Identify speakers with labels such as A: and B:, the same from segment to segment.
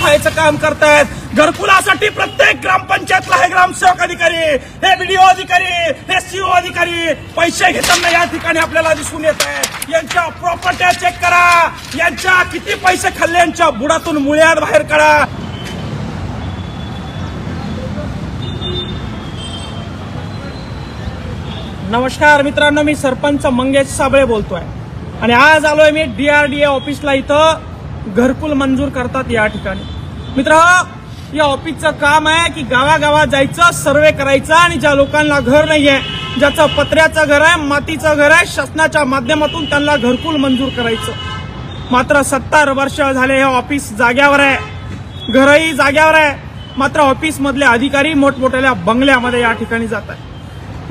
A: खायचं काम करतायत। घरकुलासाठी प्रत्येक ग्रामपंचायतला हे ग्रामसेवक अधिकारी, हे बीडीओ अधिकारी, हे सीओ अधिकारी पैसे घेताना या ठिकाणी आपल्याला दिसून येत आहे। यांच्या प्रॉपर्ट्या चेक करा, यांच्या किती पैसे खाल्ले यांच्या बुडातून मुळ्यात बाहेर काढा। नमस्कार मित्रांनो, मी सरपंच मंगेश साबळे बोलतोय आणि आज आलोय मी DRDA ऑफिसला। इथं घरकुल मंजूर करतात या ठिकाणी। मित्रांनो, या ऑफिसचं काम आहे की गावागावात जायचं, सर्वे करायचा आणि ज्या लोकांना घर नाहीये, ज्याचं पत्र्याचं घर आहे, मातीचं घर आहे, शासनाच्या माध्यमातून त्यांना घरकुल मंजूर करायचं। मात्र 70 वर्ष झाले हे ऑफिस जाग्यावर आहे, घरही जाग्यावर आहे, मात्र ऑफिस मधले अधिकारी मोठमोठ्या बंगल्यामध्ये या ठिकाणी जात आहे।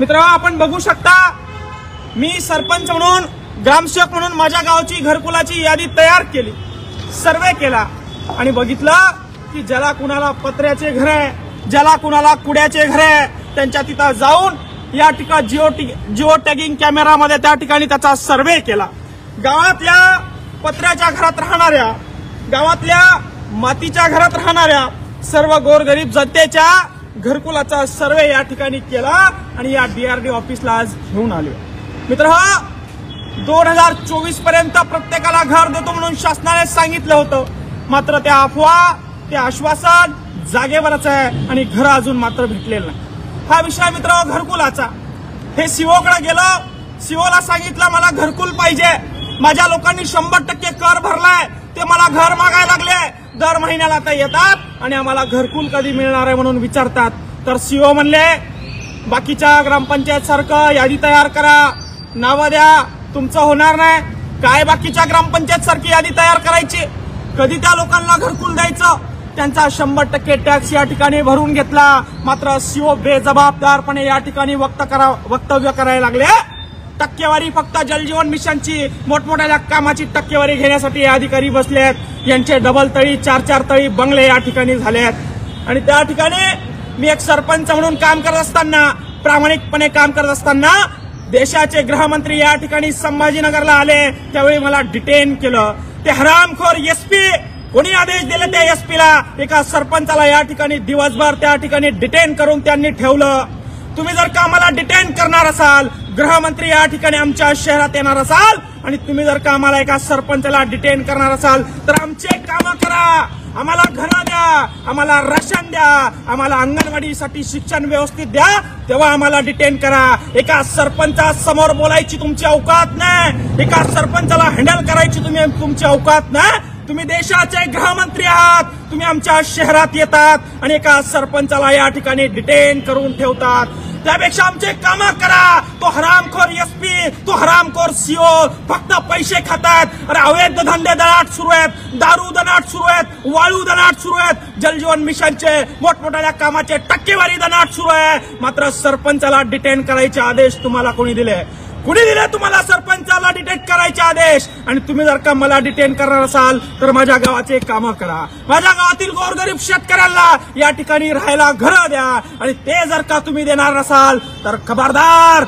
A: मित्रांनो, आपण बघू शकता, मी सरपंच म्हणून, ग्रामसेवक म्हणून माझ्या गावची घरकुलाची यादी तयार केली, सर्वे केला आणि बघितलं की ज्याला कुणाला पत्र्याचे घर आहे, ज्याला कुणाला कुड्याचे घर आहे, त्यांच्या तिथं जाऊन या ठिकाणी जिओ टॅगिंग कॅमेरामध्ये त्या ठिकाणी त्याचा सर्वे केला। गावातल्या पत्र्याच्या घरात राहणाऱ्या, गावातल्या मातीच्या घरात राहणाऱ्या सर्व गोरगरीब जनतेच्या घरकुलाचा सर्वे या ठिकाणी केला आणि या DRDA ऑफिसला आज घेऊन आलो। मित्रांनो, 2024 पर्यंत प्रत्येकाला घर देतो म्हणून शासनाने सांगितलं होतं, मात्र त्या अफवा, ते आश्वासन जागेवरच आहे आणि घर अजून मात्र भेटलेलं नाही। हा विषय मित्रांनो घरकुलाचा। हे सीओकडे गेलं, सीओला सांगितलं मला घरकुल पाहिजे, माझ्या लोकांनी 100% कर भरलाय, ते मला घर मागायला लागले, दर महिन्याला ते येतात आणि आम्हाला घरकुल कधी मिळणार आहे म्हणून विचारतात। तर सीओ म्हणले बाकीच्या ग्रामपंचायत सारखं यादी तयार करा, नावं द्या, तुमचं होणार नाही। काय बाकीच्या ग्रामपंचायत सारखी यादी तयार करायची, कधी त्या लोकांना घरकुल द्यायचं? त्यांचा 100% टॅक्स या ठिकाणी भरून घेतला, मात्र सीओ बेजबाबदारपणे या ठिकाणी वक्तव्य करायला लागले। टक्केवारी फक्त जलजीवन मिशनची, मोठमोठ्या कामाची टक्केवारी घेण्यासाठी अधिकारी बसलेत, यांचे डबल तळी, 4-4 तळी बंगले या ठिकाणी झालेत। आणि त्या ठिकाणी मी एक सरपंच म्हणून काम करत असताना, प्रामाणिकपणे काम करत असताना, देशाचे गृहमंत्री या ठिकाणी संभाजीनगरला आले, त्यावेळी मला डिटेन केलं। ते हरामखोर एसपी, कोणी आदेश दिले त्या एसपीला, एका सरपंचाला या ठिकाणी दिवसभर त्या ठिकाणी डिटेन करून त्यांनी ठेवलं। तुम्ही जर का आम्हाला डिटेन करणार असाल, गृहमंत्री या ठिकाणी आमच्या शहरात येणार असाल आणि तुम्ही जर का आम्हाला एका सरपंचाला डिटेन करणार असाल तर आमचे काम करा, आम्हाला घरं द्या, आम्हाला राशन द्या, आम्हाला अंगणवाडीसाठी शिक्षण व्यवस्थित द्या, तेव्हा आम्हाला डिटेन करा। एका सरपंचा समोर बोलायची तुमची औकात नाही, एका सरपंचाला हँडल करायची तुमची औकात नाही। तुम्ही देशाचे गृहमंत्री आहात, तुम्ही आमच्या शहरात येतात आणि एका सरपंचाला या ठिकाणी डिटेन करून ठेवतात। त्यापेक्षा आमचे काम करा। तो हरामखोर एसपी, तो हरामखोर सीओ फक्त पैसे खातात। अरे अवैध धंदे दनाट सुरू आहेत, दारू दनाट सुरू आहेत, वाळू दनाट सुरू आहेत, जलजीवन मिशनचे मोठमोठ्या कामाचे टक्केवारी दनाट सुरू आहे, मात्र सरपंचाला डिटेन करायचे आदेश तुम्हाला कोणी दिले? कुणी दिले तुम्हाला सरपंचाला डिटेन करायचे आदेश? आणि तुम्ही जर का मला डिटेन करणार असाल तर माझ्या गावाचे काम करा, माझ्या गावातील गोरगरीब शेतकऱ्यांना या ठिकाणी राहायला घरं द्या आणि ते जर का तुम्ही देणार नसाल तर खबरदार,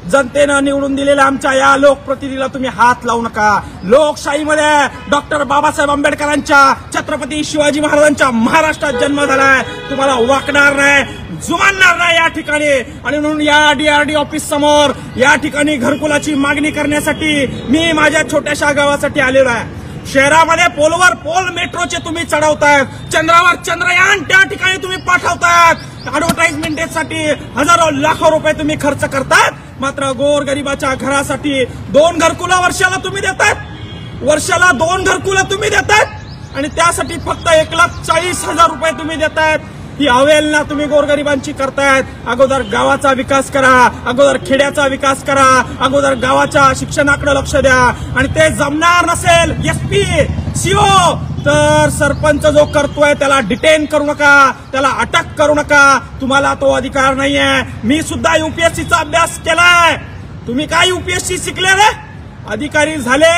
A: जनतेनं निवडून दिलेल्या आमच्या या लोकप्रतिनिधीला तुम्ही हात लावू नका। लोकशाहीमध्ये डॉक्टर बाबासाहेब आंबेडकरांच्या, छत्रपती शिवाजी महाराजांच्या महाराष्ट्रात जन्म झालाय, तुम्हाला वाकणार नाही, जुमानणार नाही या ठिकाणी। आणि म्हणून या DRDA ऑफिस समोर या ठिकाणी घरकुलाची मागणी करण्यासाठी मी माझ्या छोट्याशा गावासाठी आलेलो आहे। शहरामध्ये पोलवर पोल मेट्रोचे तुम्ही चढवतायत, चंद्रावर चंद्रयान त्या ठिकाणी तुम्ही पाठवतायत, ऍडव्हर्टाइजमेंटसाठी हजारो लाखो रुपये तुम्ही खर्च करतायत, मात्र गोरगरिबाच्या घरासाठी 2 घरकुला वर्षाला तुम्ही देतायत, वर्षाला 2 घरकुला तुम्ही देतायत आणि त्यासाठी फक्त 1,40,000 रुपये तुम्ही देतायत। ही अवहेलना तुम्ही गोरगरिबांची करतायत। अगोदर गावाचा विकास करा, अगोदर खेड्याचा विकास करा, अगोदर गावाच्या शिक्षणाकडे लक्ष द्या आणि ते जमणार नसेल एसपी, सीओ, तर सरपंच जो करतोय त्याला डिटेन करू नका, त्याला अटक करू नका, तुम्हाला तो अधिकार नाहीये। मी सुद्धा UPSCचा अभ्यास केलाय, तुम्ही काय UPSC शिकले रे? अधिकारी झाले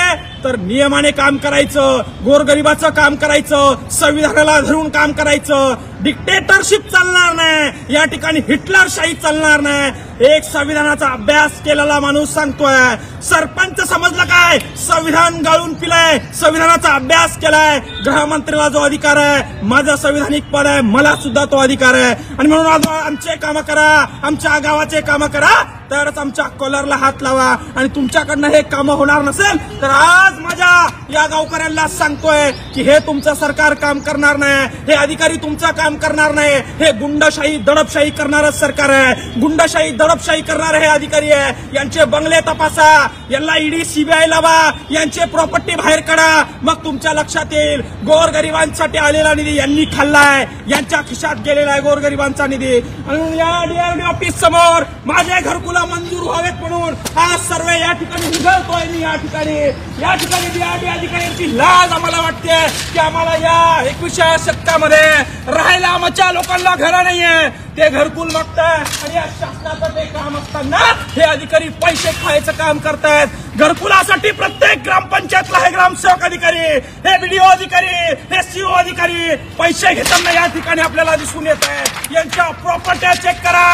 A: तर नियमाने काम करायचं, गोरगरिबाचं काम करायचं, संविधानाला धरून काम करायचं. डिक्टेटरशिप चालणार नाही, या ठिकाणी हिटलरशाही चालणार नाही. एक संविधानाचा अभ्यास केलेला माणूस सांगतोय. सरपंच समजलं काय? संविधान गाळून पिलाय, संविधानाचा अभ्यास केलाय. गृहमंत्र्याला जो अधिकार आहे, माझं संविधानिक पद आहे, मला सुद्धा तो अधिकार आहे. आणि म्हणून आमचे कामं करा, आमच्या गावाचे कामं करा, तरच आमच्या कॉलरला हात लावा. आणि तुमच्याकडनं हे कामं होणार नसेल तर आज माझ्या या गावकऱ्यांना सांगतोय की हे तुमचं सरकार काम करणार नाही, हे अधिकारी तुमचं काम करणार नाही. हे गुंडशाही दडपशाही करणारं सरकार आहे, गुंडशाही दडपशाही करणारे हे अधिकारी आहे. यांचे बंगले तपासा, यांना ईडी सीबीआय लावा, यांचे प्रॉपर्टी बाहेर काढा, मग तुमच्या लक्षात येईल गोरगरिबांसाठी आलेला निधी यांनी खाल्लाय, यांच्या खिशात गेलेला आहे गोरगरिबांचा निधी. आणि या DRDO ऑफिस समोर माझे घरकुल मंजूर व्हावेत म्हणून हा सर्वे या ठिकाणी निघतोय. मी या ठिकाणी DRDO अधिकाऱ्यांची लाज आम्हाला वाटते की आम्हाला या 21व्या शतकामध्ये राहायला आमच्या लोकांना घर नाहीये, ते घरकुल मागताय. आणि या शासनाचं ते काम असताना हे अधिकारी पैसे खायचं काम करतायत. घरकुलासाठी प्रत्येक ग्रामपंचायतला हे ग्रामसेवक अधिकारी, हे BDO अधिकारी, हे CO अधिकारी पैसे घेताना या ठिकाणी आपल्याला दिसून येत आहे. यांच्या प्रॉपर्ट्या चेक करा,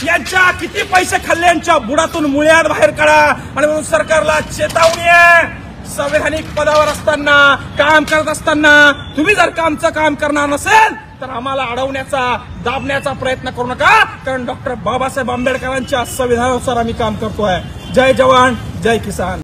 A: यांच्या किती पैसे खाल्ले यांच्या बुडातून मुळ्यात बाहेर काढा. आणि म्हणून सरकारला चेतावणी आहे, संवैधानिक पदावर असताना, काम करत असताना तुम्ही जर आमचं काम करणार नसेल तर आम्हाला अडवण्याचा, दाबण्याचा प्रयत्न करू नका. कारण डॉक्टर बाबासाहेब आंबेडकरांच्या संविधानानुसार आम्ही काम करतोय. जय जवान, जय किसान.